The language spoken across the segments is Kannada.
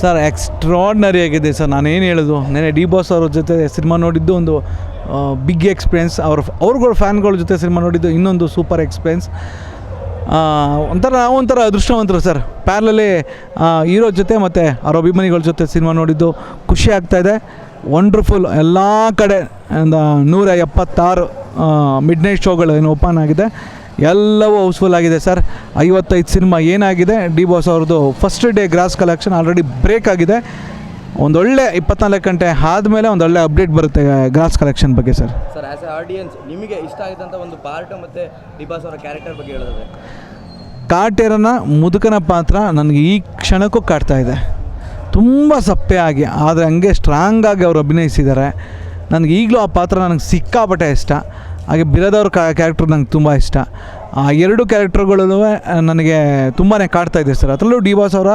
ಸರ್ ಎಕ್ಸ್ಟ್ರಾರ್ಡ್ನರಿ ಆಗಿದೆ ಸರ್. ನಾನೇನು ಹೇಳೋದು, ನೆನೆ ಡಿ ಬಾಸ್ ಅವ್ರ ಜೊತೆ ಸಿನಿಮಾ ನೋಡಿದ್ದು ಒಂದು ಬಿಗ್ ಎಕ್ಸ್ಪೀರಿಯೆನ್ಸ್. ಅವ್ರಗಳ ಫ್ಯಾನ್ಗಳ ಜೊತೆ ಸಿನಿಮಾ ನೋಡಿದ್ದು ಇನ್ನೊಂದು ಸೂಪರ್ ಎಕ್ಸ್ಪೀರಿಯೆನ್ಸ್. ಒಂಥರ ಅದೃಷ್ಟವಂತರು ಸರ್. ಪ್ಯಾರಲಲ್ಲಿ ಹೀರೋ ಜೊತೆ ಮತ್ತು ಅವ್ರ ಅಭಿಮಾನಿಗಳ ಜೊತೆ ಸಿನಿಮಾ ನೋಡಿದ್ದು ಖುಷಿ ಆಗ್ತಾಯಿದೆ. ವಂಡರ್ಫುಲ್. ಎಲ್ಲ ಕಡೆ 176 ಮಿಡ್ ನೈಟ್ ಶೋಗಳು ಏನು ಓಪನ್ ಆಗಿದೆ, ಎಲ್ಲವೂ ಹೌಸ್ಫುಲ್ ಆಗಿದೆ ಸರ್. 55 ಸಿನಿಮಾ ಏನಾಗಿದೆ, ಡಿ ಬಾಸ್ ಅವ್ರದ್ದು first day gross collection already break ಆಗಿದೆ. ಒಂದೊಳ್ಳೆ 24 ಗಂಟೆ ಆದಮೇಲೆ ಒಂದೊಳ್ಳೆ ಅಪ್ಡೇಟ್ ಬರುತ್ತೆ ಗ್ರಾಸ್ ಕಲೆಕ್ಷನ್ ಬಗ್ಗೆ sir. Sir as a audience ನಿಮಗೆ ಇಷ್ಟ ಆಗಿದ್ದಂಥ ಒಂದು ಪಾರ್ಟ್ ಮತ್ತು ಡಿ ಬಾಸ್ ಅವರ ಕ್ಯಾರೆಕ್ಟರ್ ಬಗ್ಗೆ ಹೇಳಿದ್ರೆ? ಕಾಟೇರನ ಮುದುಕನ ಪಾತ್ರ ನನಗೆ ಈ ಕ್ಷಣಕ್ಕೂ ಕಾಡ್ತಾ ಇದೆ. ತುಂಬ ಸಪ್ಪೆ ಆಗಿ ಆದರೆ ಹಂಗೆ ಸ್ಟ್ರಾಂಗಾಗಿ ಅವರು ಅಭಿನಯಿಸಿದ್ದಾರೆ. ನನಗೆ ಈಗಲೂ ಆ ಪಾತ್ರ ನನಗೆ ಸಿಕ್ಕಾಪಟ್ಟೆ ಇಷ್ಟ. ಹಾಗೆ ಬಿರದವ್ರ ಕ್ಯಾರೆಕ್ಟರ್ ನಂಗೆ ತುಂಬ ಇಷ್ಟ. ಆ ಎರಡು ಕ್ಯಾರೆಕ್ಟರ್ಗಳೂ ನನಗೆ ತುಂಬಾ ಕಾಡ್ತಾಯಿದೆ ಸರ್. ಅದರಲ್ಲೂ ಡಿ ಬಾಸ್ ಅವರ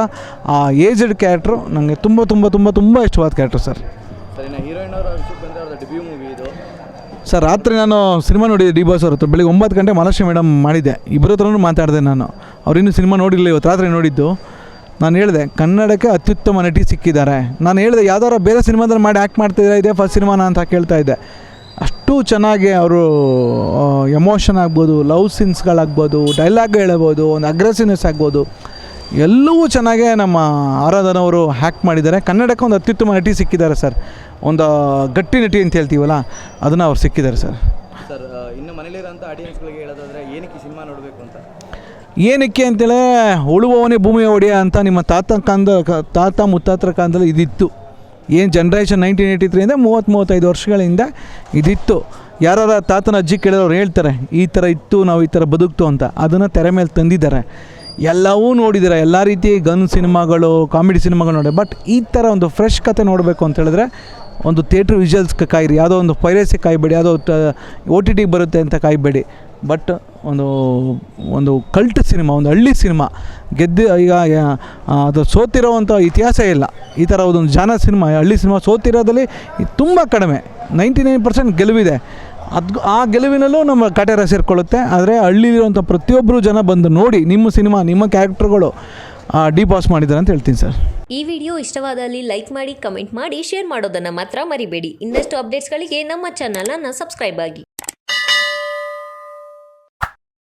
ಆ ಏಜ್ಡ್ ಕ್ಯಾರೆಕ್ಟ್ರು ನನಗೆ ತುಂಬ ತುಂಬ ತುಂಬ ತುಂಬ ಇಷ್ಟವಾದ ಕ್ಯಾರೆಕ್ಟರ್ ಸರ್. ಸರ್ ಇನ್ನು ಹೀರೋಯಿನ್ ಅವರ ವಿಷಯಕ್ಕೆ ಬಂದರೆ ಅವ್ರದ್ದು ಡೆಬ್ಯೂ ಮೂವಿ ಇದು ಸರ್. ರಾತ್ರಿ ನಾನು ಸಿನಿಮಾ ನೋಡಿದ್ದೆ ಡಿ ಬಾಸ್ ಅವ್ರ ಹತ್ರ. ಬೆಳಿಗ್ಗೆ 9 ಗಂಟೆ ಮಹಾಲಕ್ಷ್ಮಿ ಮೇಡಮ್ ಮಾಡಿದ್ದೆ. ಇಬ್ಬರ ಹತ್ರನೂ ಮಾತಾಡಿದೆ ನಾನು. ಅವ್ರಿನ್ನೂ ಸಿನಿಮಾ ನೋಡಿರಲಿಲ್ಲ, ಇವತ್ತು ರಾತ್ರಿ ನೋಡಿದ್ದು. ನಾನು ಹೇಳಿದೆ ಕನ್ನಡಕ್ಕೆ ಅತ್ಯುತ್ತಮ ನಟಿ ಸಿಕ್ಕಿದ್ದಾರೆ. ನಾನು ಹೇಳಿದೆ ಯಾವ್ದಾರ ಬೇರೆ ಸಿನಿಮಾದಲ್ಲಿ ಮಾಡಿ ಆ್ಯಕ್ಟ್ ಮಾಡ್ತಿದ್ರೆ ಇದೇ ಫಸ್ಟ್ ಸಿನಿಮಾನ ಅಂತ ಕೇಳ್ತಾ ಇದ್ದೆ. ಅಷ್ಟು ಚೆನ್ನಾಗಿ ಅವರು ಎಮೋಷನ್ ಆಗ್ಬೋದು, ಲವ್ ಸೀನ್ಸ್ಗಳಾಗ್ಬೋದು, ಡೈಲಾಗ್ ಹೇಳ್ಬೋದು, ಒಂದು ಅಗ್ರೆಸಿವ್ನೆಸ್ ಆಗ್ಬೋದು, ಎಲ್ಲವೂ ಚೆನ್ನಾಗೇ ನಮ್ಮ ಆರಾಧನವರು ಹ್ಯಾಕ್ಟ್ ಮಾಡಿದ್ದಾರೆ. ಕನ್ನಡಕ್ಕೆ ಒಂದು ಅತ್ಯುತ್ತಮ ನಟಿ ಸಿಕ್ಕಿದ್ದಾರೆ ಸರ್. ಒಂದು ಗಟ್ಟಿ ನಟಿ ಅಂತ ಹೇಳ್ತೀವಲ್ಲ, ಅದನ್ನು ಅವ್ರು ಸಿಕ್ಕಿದ್ದಾರೆ ಸರ್. ಸರ್ ಇನ್ನು ಮನೇಲಿರೋಂಥ ಆಡಿಯನ್ಸ್ಗಳಿಗೆ ಹೇಳೋದಾದರೆ ಏನಕ್ಕೆ ಸಿನಿಮಾ ನೋಡಬೇಕು ಅಂತ? ಏನಕ್ಕೆ ಅಂತೇಳಿ, ಉಳುವವನೇ ಭೂಮಿ ಒಡೆಯ ಅಂತ ನಿಮ್ಮ ತಾತ ಮುತ್ತಾತರ ಕಾಲದಲ್ಲಿ ಇದಿತ್ತು. ಏನು ಜನ್ರೇಷನ್ 1983 30-35 ವರ್ಷಗಳಿಂದ ಇದಿತ್ತು. ಯಾರು ತಾತನ ಅಜ್ಜಿ ಕೇಳಿದವ್ರು ಹೇಳ್ತಾರೆ ಈ ಥರ ಇತ್ತು, ನಾವು ಈ ಥರ ಬದುಕ್ತು ಅಂತ. ಅದನ್ನು ತೆರೆ ಮೇಲೆ ತಂದಿದ್ದಾರೆ. ಎಲ್ಲವೂ ನೋಡಿದ್ದಾರೆ, ಎಲ್ಲ ರೀತಿ ಗನ್ ಸಿನಿಮಾಗಳು, ಕಾಮಿಡಿ ಸಿನಿಮಾಗಳು ನೋಡಿ. ಬಟ್ ಈ ಥರ ಒಂದು ಫ್ರೆಶ್ ಕತೆ ನೋಡಬೇಕು ಅಂತ ಹೇಳಿದ್ರೆ ಒಂದು ಥಿಯೇಟ್ರ್ ವಿಜುವಲ್ಸ್ಗೆ ಕಾಯಿರಿ. ಯಾವುದೋ ಒಂದು ಪೈರೇಸಿ ಕಾಯಬೇಡಿ, ಯಾವುದೋ OTT ಬರುತ್ತೆ ಅಂತ ಕಾಯಬೇಡಿ. ಬಟ್ ಒಂದು ಕಲ್ಟ್ ಸಿನಿಮಾ, ಒಂದು ಹಳ್ಳಿ ಸಿನಿಮಾ ಗೆದ್ದು ಈಗ ಅದು ಸೋತಿರೋವಂಥ ಇತಿಹಾಸ ಇಲ್ಲ. ಈ ಥರ ಒಂದು ಜಾನ ಸಿನಿಮಾ, ಹಳ್ಳಿ ಸಿನಿಮಾ ಸೋತಿರೋದಲ್ಲಿ ತುಂಬ ಕಡಿಮೆ, 99% ಗೆಲುವಿದೆ. ಆ ಗೆಲುವಿನಲ್ಲೂ ನಮ್ಮ ಕಾಟೇರ ಸೇರಿಕೊಳ್ಳುತ್ತೆ. ಆದರೆ ಹಳ್ಳಿಲಿರುವಂಥ ಪ್ರತಿಯೊಬ್ಬರು ಜನ ಬಂದು ನೋಡಿ ನಿಮ್ಮ ಸಿನಿಮಾ, ನಿಮ್ಮ ಕ್ಯಾರೆಕ್ಟರ್ಗಳು ಡಿ ಬಾಸ್ ಮಾಡಿದ್ದಾರೆ ಅಂತ ಹೇಳ್ತೀನಿ ಸರ್. ಈ ವಿಡಿಯೋ ಇಷ್ಟವಾದಲ್ಲಿ ಲೈಕ್ ಮಾಡಿ, ಕಮೆಂಟ್ ಮಾಡಿ, ಶೇರ್ ಮಾಡೋದನ್ನು ಮಾತ್ರ ಮರಿಬೇಡಿ. ಇನ್ನಷ್ಟು ಅಪ್ಡೇಟ್ಸ್ಗಳಿಗೆ ನಮ್ಮ ಚಾನಲನ್ನು ಸಬ್ಸ್ಕ್ರೈಬ್ ಆಗಿ.